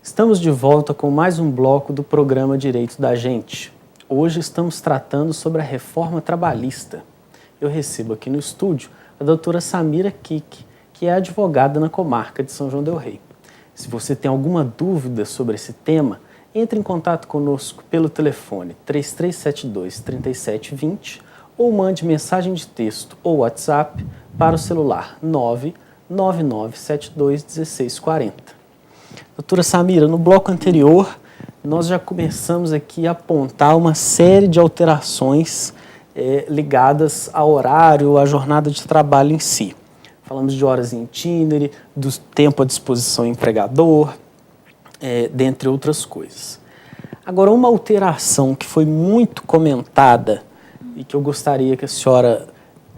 Estamos de volta com mais um bloco do programa Direito da Gente. Hoje estamos tratando sobre a reforma trabalhista. Eu recebo aqui no estúdio a doutora Samira Kik, que é advogada na comarca de São João del Rei. Se você tem alguma dúvida sobre esse tema, entre em contato conosco pelo telefone 3372-3720 ou mande mensagem de texto ou WhatsApp para o celular 999721640. Doutora Samira, no bloco anterior, nós já começamos aqui a apontar uma série de alterações ligadas ao horário, à jornada de trabalho em si. Falamos de horas em itinerário, do tempo à disposição do empregador, dentre outras coisas. Agora, uma alteração que foi muito comentada e que eu gostaria que a senhora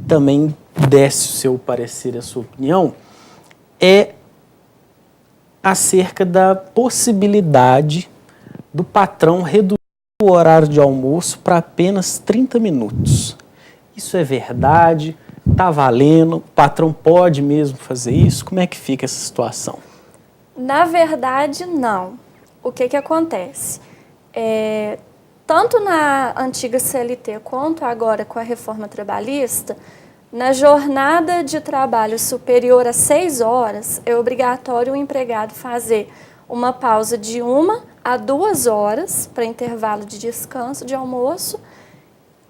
também desse o seu parecer, a sua opinião, é acerca da possibilidade do patrão reduzir o horário de almoço para apenas 30 minutos. Isso é verdade? Está valendo? O patrão pode mesmo fazer isso? Como é que fica essa situação? Na verdade, não. O que acontece? Tanto na antiga CLT quanto agora com a reforma trabalhista, na jornada de trabalho superior a 6 horas, é obrigatório o empregado fazer uma pausa de 1 a 2 horas para intervalo de descanso, de almoço,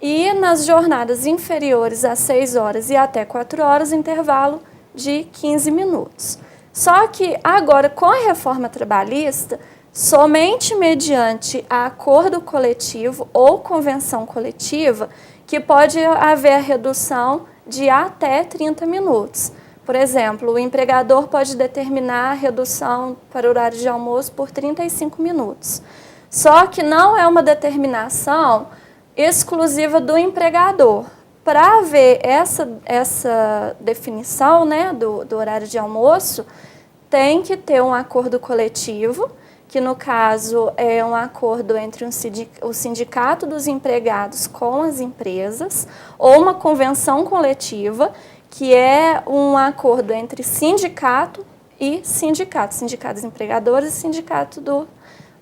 e nas jornadas inferiores a 6 horas e até 4 horas, intervalo de 15 minutos. Só que agora, com a reforma trabalhista, somente mediante acordo coletivo ou convenção coletiva que pode haver a redução de até 30 minutos. Por exemplo, o empregador pode determinar a redução para o horário de almoço por 35 minutos. Só que não é uma determinação exclusiva do empregador. Para haver essa definição, né, do horário de almoço, tem que ter um acordo coletivo, que no caso é um acordo entre o sindicato dos empregados com as empresas, ou uma convenção coletiva, que é um acordo entre sindicato e sindicato dos empregadores e sindicato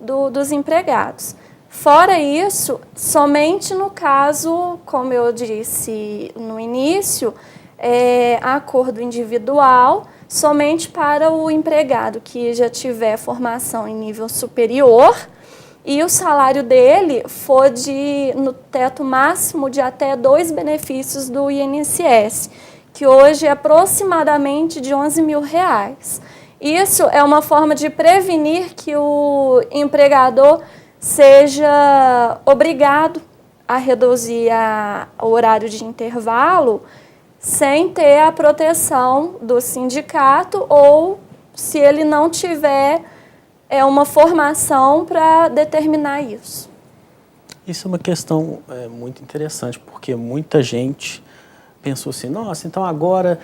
dos empregados. Fora isso, somente no caso, como eu disse no início, acordo individual, somente para o empregado que já tiver formação em nível superior e o salário dele for no teto máximo de até 2 benefícios do INSS, que hoje é aproximadamente de R$11.000. Isso é uma forma de prevenir que o empregador seja obrigado a reduzir o horário de intervalo sem ter a proteção do sindicato ou se ele não tiver uma formação para determinar isso. Isso é uma questão muito interessante, porque muita gente pensou assim, nossa, então agora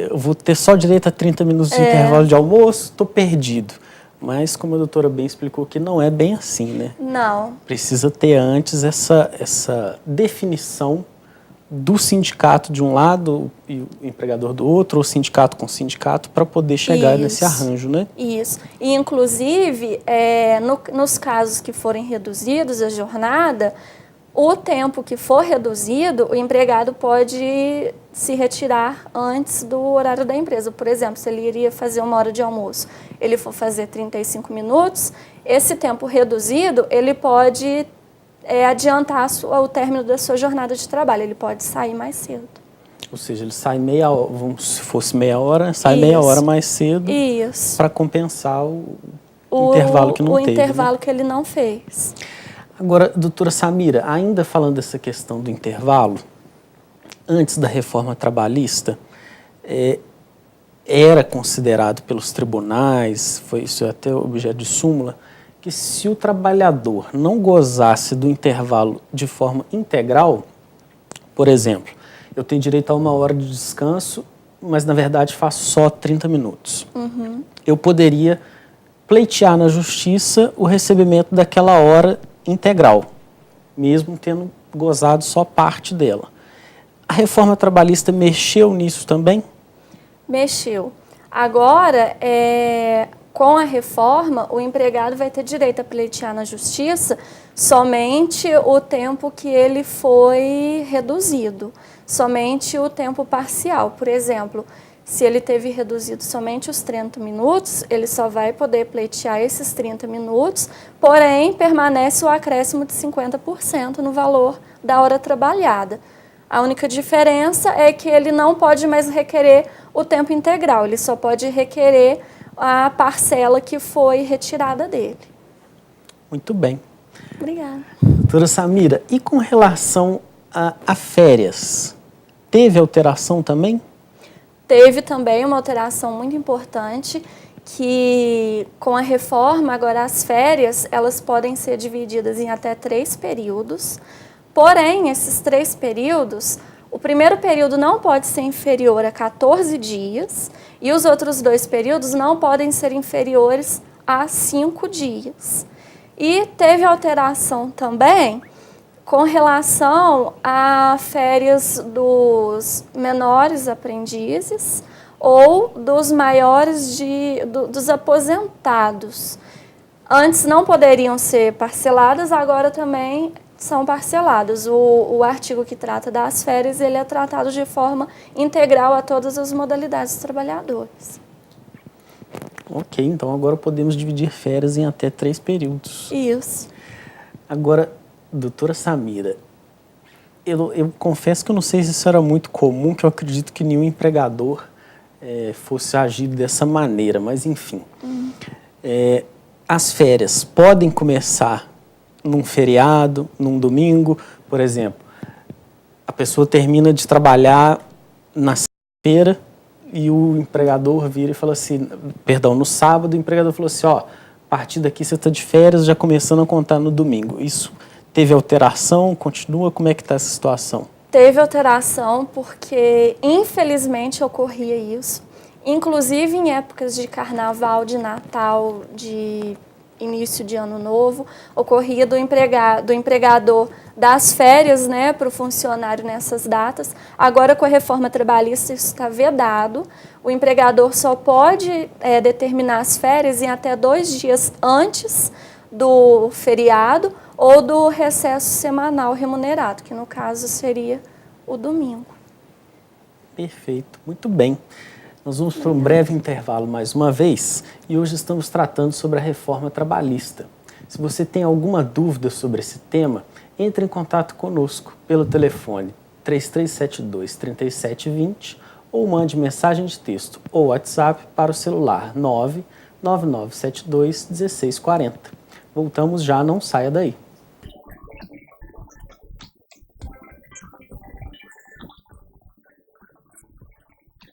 eu vou ter só direito a 30 minutos de intervalo de almoço, estou perdido. Mas, como a doutora bem explicou, que não é bem assim, né? Não. Precisa ter antes essa definição do sindicato de um lado e o empregador do outro, ou sindicato com sindicato, para poder chegar nesse arranjo, né? Isso. E, inclusive, nos casos que forem reduzidos a jornada, o tempo que for reduzido, o empregado pode se retirar antes do horário da empresa. Por exemplo, se ele iria fazer 1 hora de almoço, ele for fazer 35 minutos, esse tempo reduzido, ele pode adiantar o término da sua jornada de trabalho, ele pode sair mais cedo. Ou seja, ele sai meia hora, se fosse meia hora, sai meia hora mais cedo para compensar o intervalo que não teve. O intervalo que ele não fez. Agora, doutora Samira, ainda falando dessa questão do intervalo, antes da reforma trabalhista, era considerado pelos tribunais, foi isso até objeto de súmula, que se o trabalhador não gozasse do intervalo de forma integral, por exemplo, eu tenho direito a 1 hora de descanso, mas na verdade faço só 30 minutos. Eu poderia pleitear na justiça o recebimento daquela hora integral, mesmo tendo gozado só parte dela. A reforma trabalhista mexeu nisso também? Mexeu. Agora, com a reforma, o empregado vai ter direito a pleitear na justiça somente o tempo que ele foi reduzido, somente o tempo parcial. Por exemplo, se ele teve reduzido somente os 30 minutos, ele só vai poder pleitear esses 30 minutos, porém permanece o acréscimo de 50% no valor da hora trabalhada. A única diferença é que ele não pode mais requerer o tempo integral, ele só pode requerer a parcela que foi retirada dele. Muito bem. Obrigada. Doutora Samira, e com relação a férias, teve alteração também? Teve também uma alteração muito importante, que com a reforma, agora as férias, elas podem ser divididas em até 3 períodos, porém, esses 3 períodos, o primeiro período não pode ser inferior a 14 dias e os outros 2 períodos não podem ser inferiores a 5 dias. E teve alteração também com relação a férias dos menores aprendizes ou dos maiores dos aposentados. Antes não poderiam ser parceladas, agora também são parceladas. O artigo que trata das férias, ele é tratado de forma integral a todas as modalidades trabalhadoras. Ok, então agora podemos dividir férias em até 3 períodos. Isso. Agora, doutora Samira, eu confesso que eu não sei se isso era muito comum, que eu acredito que nenhum empregador fosse agir dessa maneira, mas enfim. As férias podem começar num feriado, num domingo, por exemplo. A pessoa termina de trabalhar na sexta-feira e o empregador vira e fala assim, perdão, no sábado o empregador falou assim, ó, a partir daqui você está de férias, já começando a contar no domingo. Isso teve alteração? Continua? Como é que está essa situação? Teve alteração porque, infelizmente, ocorria isso. Inclusive em épocas de carnaval, de Natal, de início de ano novo, ocorria do empregador das férias, né, para o funcionário nessas datas. Agora, com a reforma trabalhista, isso está vedado. O empregador só pode determinar as férias em até 2 dias antes do feriado ou do recesso semanal remunerado, que no caso seria o domingo. Perfeito, muito bem. Nós vamos para um breve intervalo mais uma vez e hoje estamos tratando sobre a reforma trabalhista. Se você tem alguma dúvida sobre esse tema, entre em contato conosco pelo telefone 3372-3720 ou mande mensagem de texto ou WhatsApp para o celular 99972-1640. Voltamos já, não saia daí.